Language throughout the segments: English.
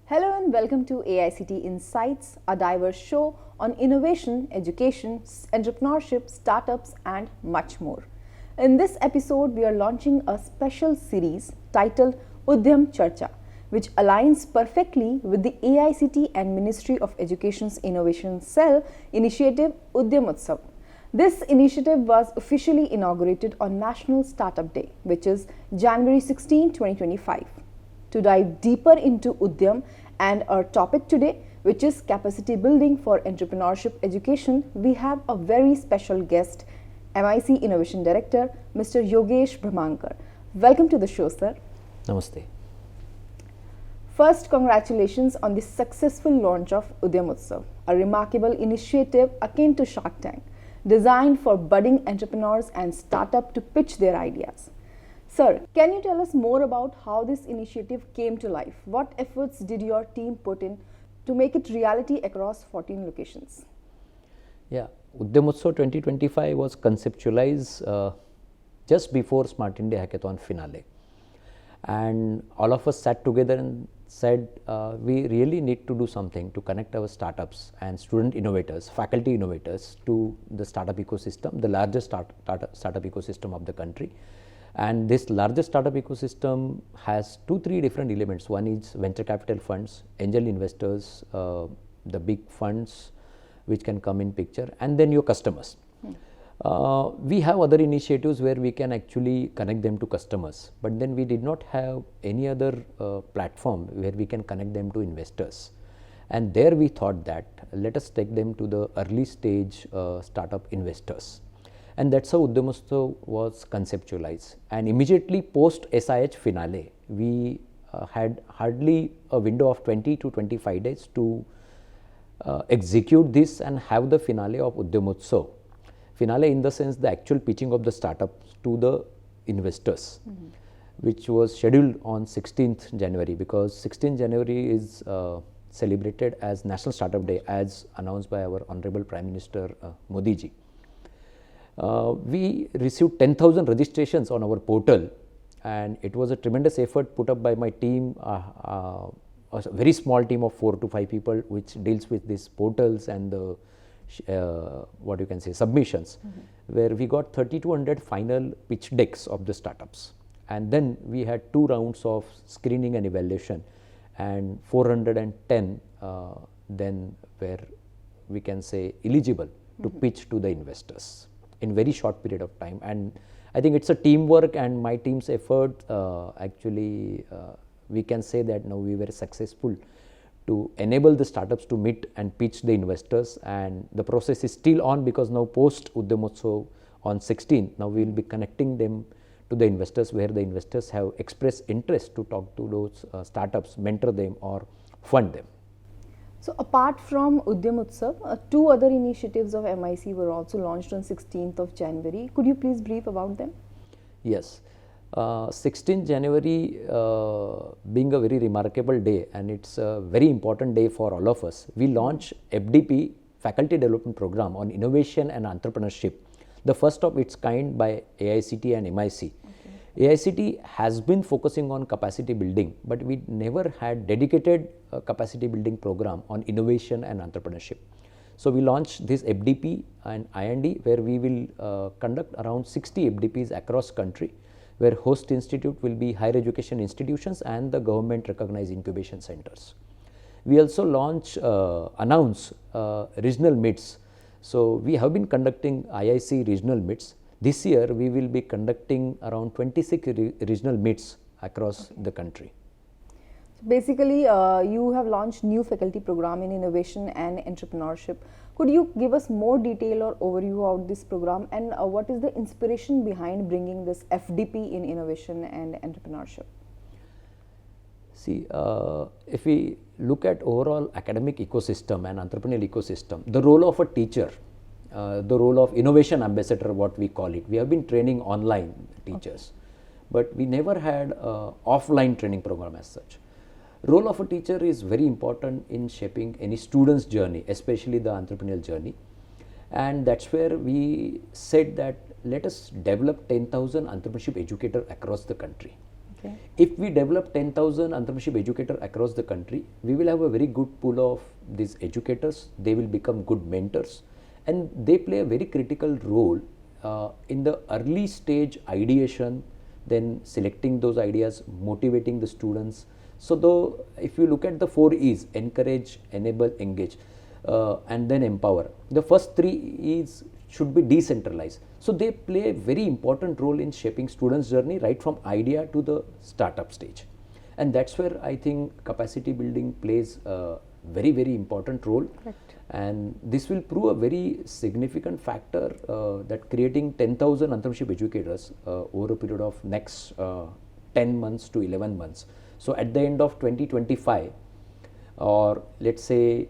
Hello and welcome to AICT Insights, a diverse show on innovation, education, entrepreneurship, startups, and much more. In this episode, we are launching a special series titled Udyam Charcha, which aligns perfectly with the AICT and Ministry of Education's Innovation Cell initiative Udyam Utsav. This initiative was officially inaugurated on National Startup Day, which is January 16, 2025. To dive deeper into Udyam and our topic today, which is capacity building for entrepreneurship education, we have a very special guest, MIC Innovation Director, Mr. Yogesh Brahmankar. Welcome to the show, sir. Namaste. First, congratulations on the successful launch of Udyam Utsav, a remarkable initiative akin to Shark Tank, designed for budding entrepreneurs and startups to pitch their ideas. Sir, can you tell us more about how this initiative came to life? What efforts did your team put in to make it reality across 14 locations? Yeah, Udyam Utsav 2025 was conceptualized just before Smart India Hackathon finale. And all of us sat together and said, we really need to do something to connect our startups and student innovators, faculty innovators to the startup ecosystem, the largest startup ecosystem of the country. And this largest startup ecosystem has three different elements. One is venture capital funds, angel investors, the big funds which can come in picture, and then your customers. We have other initiatives where we can actually connect them to customers, but then we did not have any other platform where we can connect them to investors. And there we thought that let us take them to the early stage startup investors. And that's how Udyam Utsav was conceptualized. And immediately post SIH finale, we had hardly a window of 20 to 25 days to execute this and have the finale of Udyam Utsav. Finale in the sense the actual pitching of the startups to the investors, which was scheduled on 16th January, because 16th January is celebrated as National Startup Day as announced by our Honorable Prime Minister Modi ji. We received 10,000 registrations on our portal, and it was a tremendous effort put up by my team, a very small team of 4 to 5 people which deals with these portals and the what you can say submissions, where we got 3,200 final pitch decks of the startups, and then we had 2 rounds of screening and evaluation, and 410 then were, we can say, eligible to pitch to the investors in very short period of time. And I think it's a teamwork and my team's effort. Actually, we can say that now we were successful to enable the startups to meet and pitch the investors, and the process is still on, because now post Udyam Utsav on 16th, now we will be connecting them to the investors, where the investors have expressed interest to talk to those startups, mentor them or fund them. So, apart from Udyam Utsav, 2 other initiatives of MIC were also launched on 16th of January. Could you please brief about them? Yes. 16th January being a very remarkable day, and it's a very important day for all of us, we launched FDP, Faculty Development Program on Innovation and Entrepreneurship, the first of its kind by AICT and MIC. AICT has been focusing on capacity building, but we never had dedicated capacity building program on innovation and entrepreneurship. So we launched this FDP and IND, where we will conduct around 60 FDPs across country, where host institute will be higher education institutions and the government recognized incubation centers. We also announce regional meets. So we have been conducting IIC regional meets. This year we will be conducting around 26 regional meets across the country. Basically, you have launched new faculty program in innovation and entrepreneurship. Could you give us more detail or overview of this program, and what is the inspiration behind bringing this FDP in innovation and entrepreneurship? See, if we look at overall academic ecosystem and entrepreneurial ecosystem, the role of a teacher, the role of innovation ambassador, what we call it, we have been training online teachers, but we never had offline training program as such. Role of a teacher is very important in shaping any student's journey, especially the entrepreneurial journey. And that's where we said that let us develop 10,000 entrepreneurship educators across the country. Okay. If we develop 10,000 entrepreneurship educators across the country, we will have a very good pool of these educators. They will become good mentors, and they play a very critical role in the early stage ideation, then selecting those ideas, motivating the students. So though if you look at the 4 E's, encourage, enable, engage, and then empower, the first 3 E's should be decentralized. So they play a very important role in shaping students' journey right from idea to the startup stage. And that's where I think capacity building plays a very, very important role. Correct. And this will prove a very significant factor that creating 10,000 entrepreneurship educators over a period of next 10 months to 11 months. So at the end of 2025, or let's say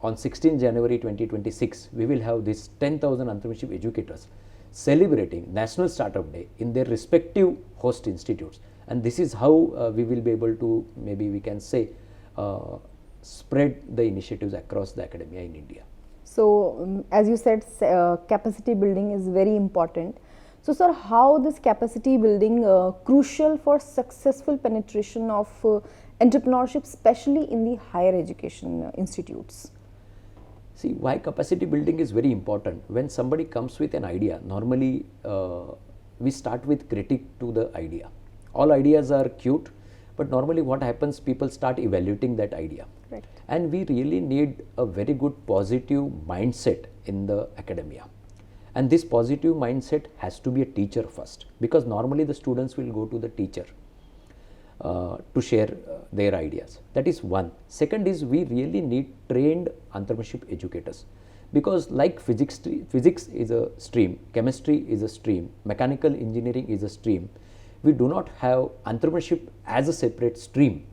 on 16 January 2026, we will have this 10,000 entrepreneurship educators celebrating National Startup Day in their respective host institutes. And this is how we will be able to, maybe we can say, spread the initiatives across the academia in India. So, as you said, capacity building is very important. So, sir, how this capacity building crucial for successful penetration of entrepreneurship, especially in the higher education institutes? See, why capacity building is very important. When somebody comes with an idea, normally we start with critique to the idea. All ideas are cute, but normally what happens, people start evaluating that idea. Right. And we really need a very good positive mindset in the academia. And this positive mindset has to be a teacher first, because normally the students will go to the teacher to share their ideas. That is one. Second is, we really need trained entrepreneurship educators, because like physics is a stream, chemistry is a stream, mechanical engineering is a stream. We do not have entrepreneurship as a separate stream.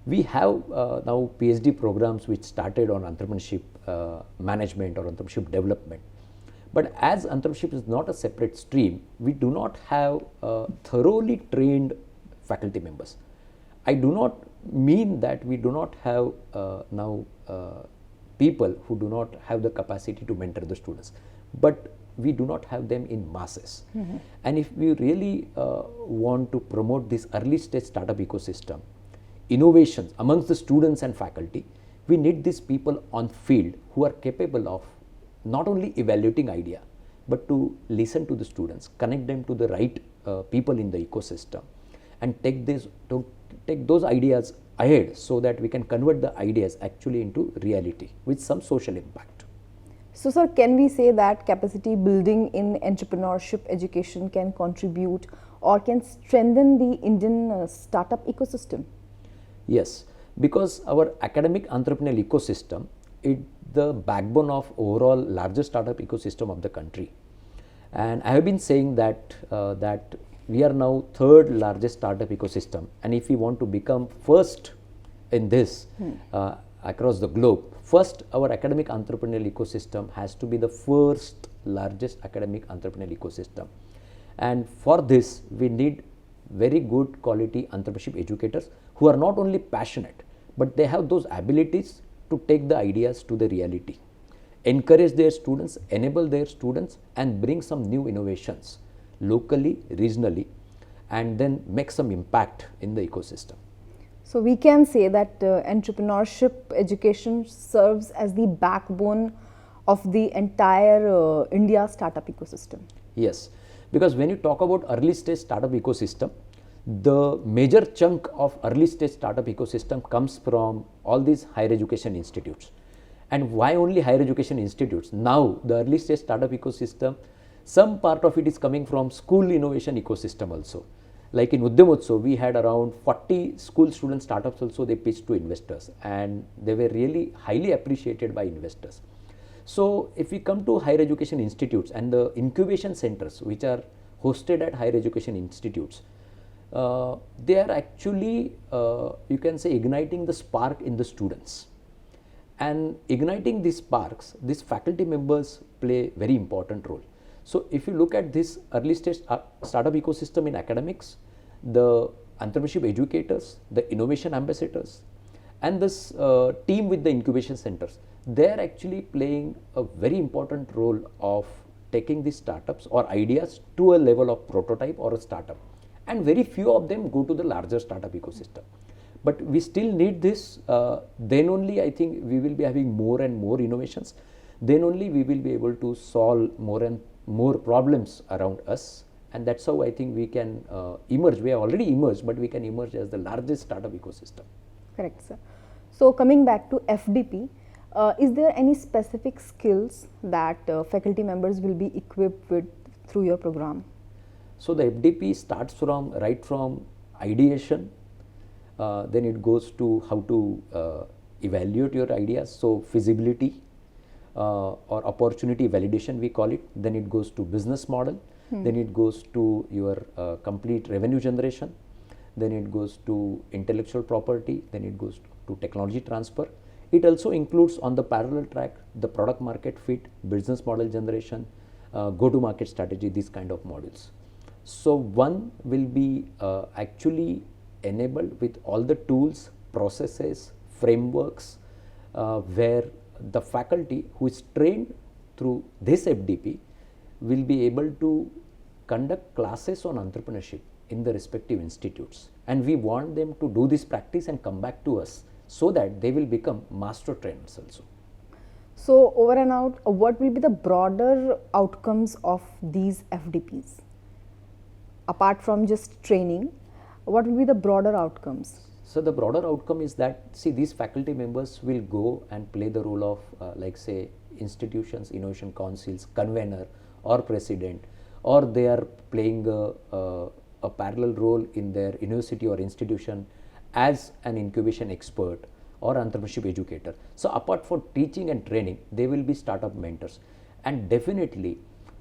We have now PhD programs which started on entrepreneurship management or entrepreneurship development. But as entrepreneurship is not a separate stream, we do not have thoroughly trained faculty members. I do not mean that we do not have now people who do not have the capacity to mentor the students, but we do not have them in masses. And if we really want to promote this early stage startup ecosystem, innovations amongst the students and faculty, we need these people on field who are capable of not only evaluating idea, but to listen to the students, connect them to the right people in the ecosystem, and take those ideas ahead, so that we can convert the ideas actually into reality with some social impact. So, sir, can we say that capacity building in entrepreneurship education can contribute or can strengthen the Indian startup ecosystem? Yes, because our academic entrepreneurial ecosystem is the backbone of overall larger startup ecosystem of the country. And I have been saying that we are now third largest startup ecosystem, and if we want to become first in this across the globe, first our academic entrepreneurial ecosystem has to be the first largest academic entrepreneurial ecosystem. And for this, we need very good quality entrepreneurship educators who are not only passionate, but they have those abilities to take the ideas to the reality, encourage their students, enable their students, and bring some new innovations locally, regionally, and then make some impact in the ecosystem. So, we can say that entrepreneurship education serves as the backbone of the entire India startup ecosystem. Yes, because when you talk about early stage startup ecosystem, the major chunk of early stage startup ecosystem comes from all these higher education institutes. And why only higher education institutes? Now the early stage startup ecosystem, some part of it is coming from school innovation ecosystem also. Like in Udyamotsav, we had around 40 school student startups also they pitched to investors, and they were really highly appreciated by investors. So if we come to higher education institutes and the incubation centers which are hosted at higher education institutes, they are actually, you can say, igniting the spark in the students. And igniting these sparks, these faculty members play very important role. So if you look at this early stage startup ecosystem in academics, the entrepreneurship educators, the innovation ambassadors, and this team with the incubation centers, they are actually playing a very important role of taking these startups or ideas to a level of prototype or a startup, and very few of them go to the larger startup ecosystem. But we still need this, then only I think we will be having more and more innovations, then only we will be able to solve more and more problems around us, and that's how I think we can emerge. We have already emerged, but we can emerge as the largest startup ecosystem. Correct, sir. So coming back to FDP, is there any specific skills that faculty members will be equipped with through your program? So the FDP starts from right from ideation, then it goes to how to evaluate your ideas, so feasibility or opportunity validation we call it, then it goes to business model, then it goes to your complete revenue generation, then it goes to intellectual property, then it goes to technology transfer. It also includes on the parallel track the product market fit, business model generation, go to market strategy, these kind of modules. So one will be actually enabled with all the tools, processes, frameworks, where the faculty who is trained through this FDP will be able to conduct classes on entrepreneurship in the respective institutes, and we want them to do this practice and come back to us so that they will become master trainers also. So over and out, what will be the broader outcomes of these FDPs? Apart from just training, what will be the broader outcomes? So the broader outcome is that, see, these faculty members will go and play the role of like say institutions, innovation councils, convener or president, or they are playing a parallel role in their university or institution as an incubation expert or entrepreneurship educator. So apart from teaching and training, they will be startup mentors, and definitely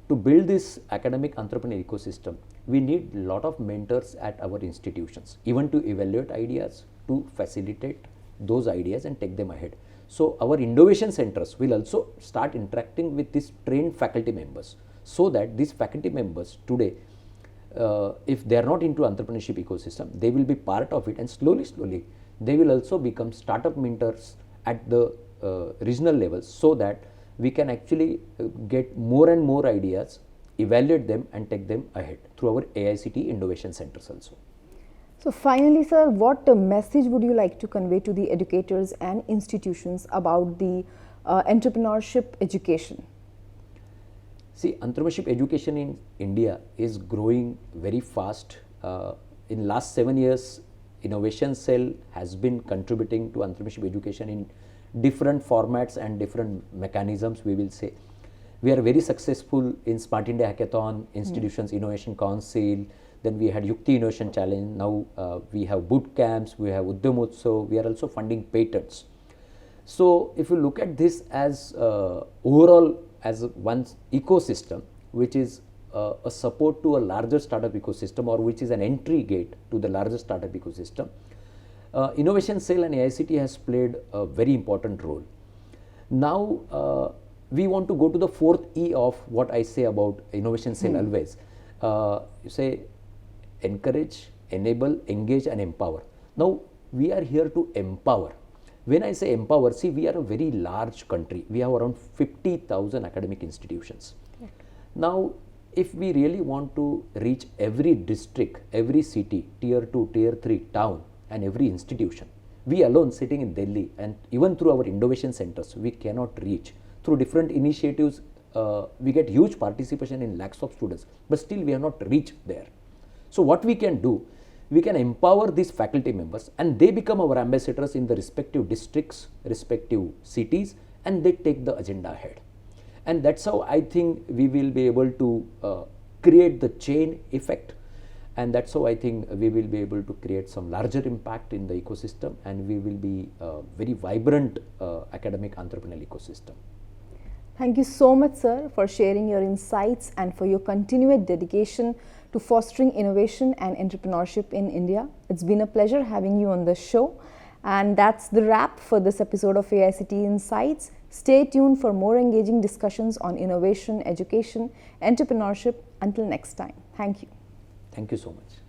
to build this academic entrepreneur ecosystem, we need a lot of mentors at our institutions, even to evaluate ideas, to facilitate those ideas and take them ahead. So our innovation centers will also start interacting with these trained faculty members, so that these faculty members today, if they are not into entrepreneurship ecosystem, they will be part of it, and slowly they will also become startup mentors at the regional level, so that we can actually get more and more ideas, evaluate them and take them ahead through our AICTE innovation centers also. So finally, sir, what message would you like to convey to the educators and institutions about the entrepreneurship education? See, entrepreneurship education in India is growing very fast. In last 7 years, Innovation Cell has been contributing to entrepreneurship education in different formats and different mechanisms, we will say. We are very successful in Smart India Hackathon, Institutions Innovation Council, then we had Yukti Innovation Challenge, now we have boot camps, we have Udyamotsav, we are also funding patents. So if you look at this as overall as one ecosystem, which is a support to a larger startup ecosystem, or which is an entry gate to the larger startup ecosystem, Innovation Cell and AICTE has played a very important role. Now we want to go to the fourth E of what I say about Innovation Cell always. You say encourage, enable, engage and empower. Now we are here to empower. When I say empower, see, we are a very large country. We have around 50,000 academic institutions. Right. Now, if we really want to reach every district, every city, tier 2, tier 3 town and every institution, we alone sitting in Delhi and even through our innovation centers, we cannot reach. Through different initiatives, we get huge participation in lakhs of students, but still we have not reached there. So what we can do, we can empower these faculty members and they become our ambassadors in the respective districts, respective cities, and they take the agenda ahead. And that's how I think we will be able to create the chain effect, and that's how I think we will be able to create some larger impact in the ecosystem, and we will be a very vibrant academic entrepreneurial ecosystem. Thank you so much, sir, for sharing your insights and for your continued dedication to fostering innovation and entrepreneurship in India. It's been a pleasure having you on the show. And that's the wrap for this episode of AICTE Insights. Stay tuned for more engaging discussions on innovation, education, entrepreneurship. Until next time. Thank you. Thank you so much.